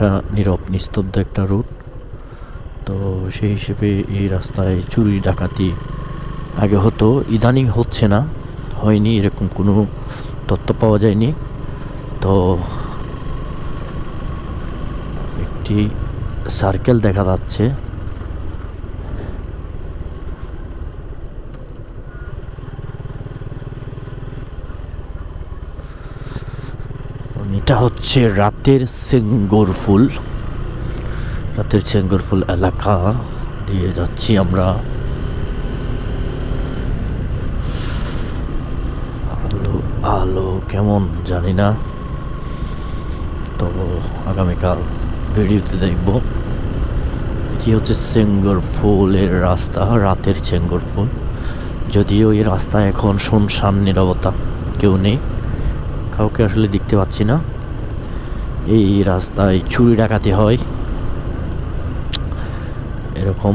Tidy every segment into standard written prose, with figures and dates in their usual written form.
একটা নীরব নিস্তব্ধ একটা রুট। তো সেই হিসেবে এই রাস্তায় চুরি ডাকাতি আগে হতো, ইদানিং হচ্ছে না, হয়নি এরকম কোনো তথ্য পাওয়া যায়নি। তো একটি সার্কেল দেখা যাচ্ছে, এটা হচ্ছে রাতের সেঙ্গরফুল। রাতের সেঙ্গরফুল এলাকা দিয়ে যাচ্ছি আমরা। আলো আলো কেমন জানি না, তো আগামীকাল ভিডিওতে দেখব। এটি হচ্ছে সেঙ্গরফুলের রাস্তা, রাতের সেঙ্গরফুল। যদিও এই রাস্তায় এখন শুনশান নীরবতা, কেউ নেই, কাউকে আসলে দেখতে পাচ্ছি না। এই রাস্তায় চুরি ডাকাতি হয় এরকম,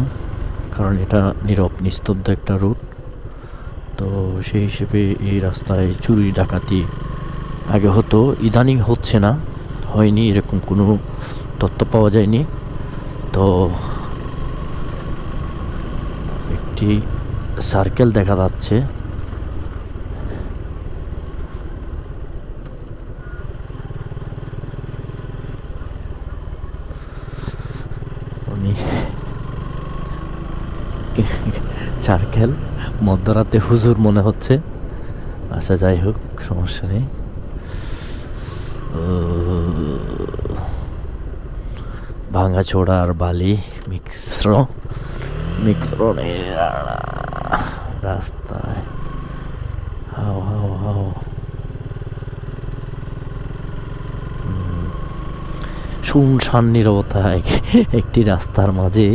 কারণ এটা নীরব নিস্তব্ধ একটা রুট। তো সেই হিসেবে এই রাস্তায় চুরি ডাকাতি আগে হতো, ইদানিং হচ্ছে না, হয়নি এরকম কোনো তথ্য পাওয়া যায়নি। তো একটি সার্কেল দেখা যাচ্ছে, সার্কেল মধ্যরাতে হুজুর মনে হচ্ছে। আচ্ছা যাই হোক, সমস্যা নেই। ভাঙাচোড়া আর বালি মিশ্রণের রাস্তায় হাও হাও হাও। শুনশান নীরবতায় একটি রাস্তার মাঝে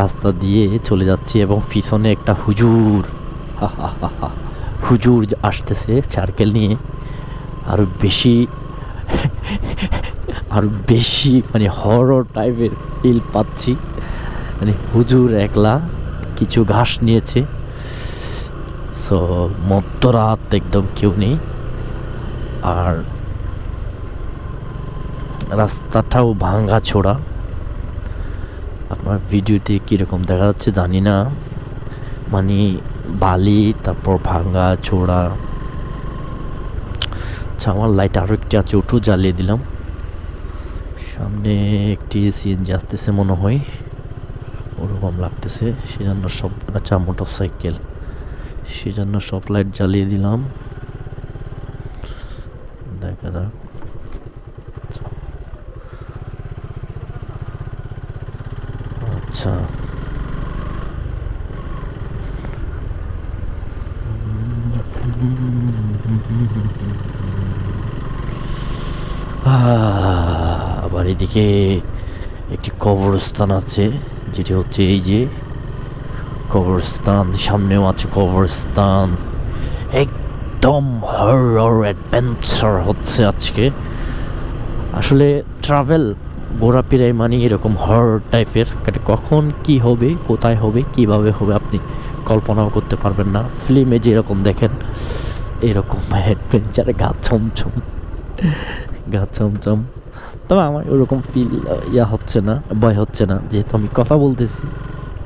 রাস্তা দিয়ে চলে যাচ্ছি এবং পিছনে একটা হুজুর হুজুর আসতেছে সার্কেল নিয়ে। আরো বেশি আরো বেশি মানে হরর টাইপের ফিল পাচ্ছি। মানে হুজুর একলা কিছু ঘাস নিয়েছে, সো মধ্যরাত, একদম কেউ নেই। আর রাস্তাটাও ভাঙা ছোড়া, আপনার ভিডিওতে কীরকম দেখা যাচ্ছে জানি না, মানে বালি তারপর ভাঙা ছোড়া। আচ্ছা, আমার লাইট আরও একটি আছে, ওটু জ্বালিয়ে দিলাম। সামনে একটি সিএনজি আসতেছে মনে হয়, ওরকম লাগতেছে, সেজন্য সব, আচ্ছা মোটর সাইকেল, সেজন্য সব লাইট জ্বালিয়ে দিলাম। দেখা যাক। আচ্ছা আবার এদিকে একটি কবরস্থান আছে, যেটি হচ্ছে এই যে কবরস্থান, সামনেও আছে কবরস্থান। একদম হরর অ্যাডভেঞ্চার হচ্ছে আজকে। আসলে ট্রাভেল ঘোরাফেরাই মানে এরকম হরর টাইপের, কখন কি হবে, কোথায় হবে, কিভাবে হবে আপনি কল্পনাও করতে পারবেন না। ফিল্মে যেরকম দেখেন এরকম অ্যাডভেঞ্চারে গা ছমছম, গা ছমছম। তবে আমার ওরকম ফিল হচ্ছে না, ভয় হচ্ছে না, যেহেতু আমি কথা বলতেছি,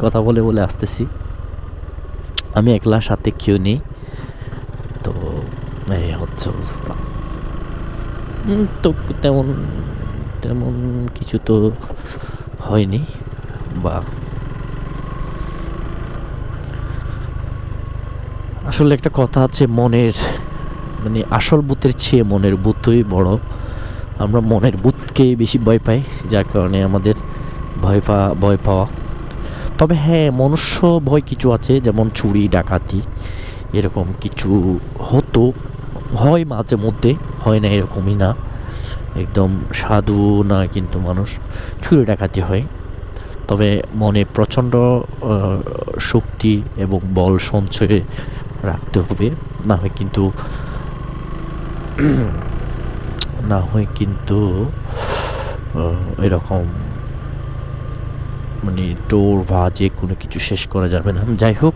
কথা বলে বলে আসতেছি। আমি একলা, সাথে কেউ নেই। তো এই হচ্ছে অবস্থা। তো তেমন তেমন কিছু তো হয়নি, বা আসলে একটা কথা আছে, মনের মানে আসল ভূতের চেয়ে মনের ভূতই বড়। আমরা মনের ভূতকে বেশি ভয় পাই, যার কারণে আমাদের ভয় পাওয়া। তবে হ্যাঁ, মনুষ্য ভয় কিছু আছে, যেমন চুরি ডাকাতি এরকম কিছু হতো, হয় মাঝে মধ্যে, হয় না এরকমই না, একদম সাধু না কিন্তু মানুষ, চুরি ডাকাতি হয়। তবে মনে প্রচণ্ড শক্তি এবং বল সঞ্চয়ে রাখতে হবে, না হয় কিন্তু না হয় কিন্তু এরকম মানে টোর বা যে কোনো কিছু শেষ করা যাবে না। যাই হোক,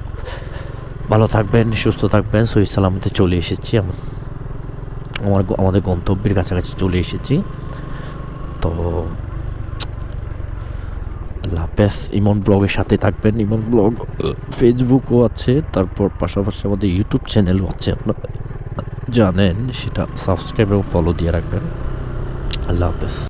ভালো থাকবেন, সুস্থ থাকবেন, সহি সালামতে চলে এসেছি আমাদের গন্তব্যের কাছাকাছি চলে এসেছি। তো আল্লাহ হাফেজ। ইমন ব্লগের সাথে থাকবেন। ইমন ব্লগ ফেসবুকও আছে, তারপর পাশাপাশি আমাদের ইউটিউব চ্যানেলও আছে, আপনারা জানেন, সেটা সাবস্ক্রাইব এবং ফলো দিয়ে রাখবেন। আল্লাহ হাফেজ।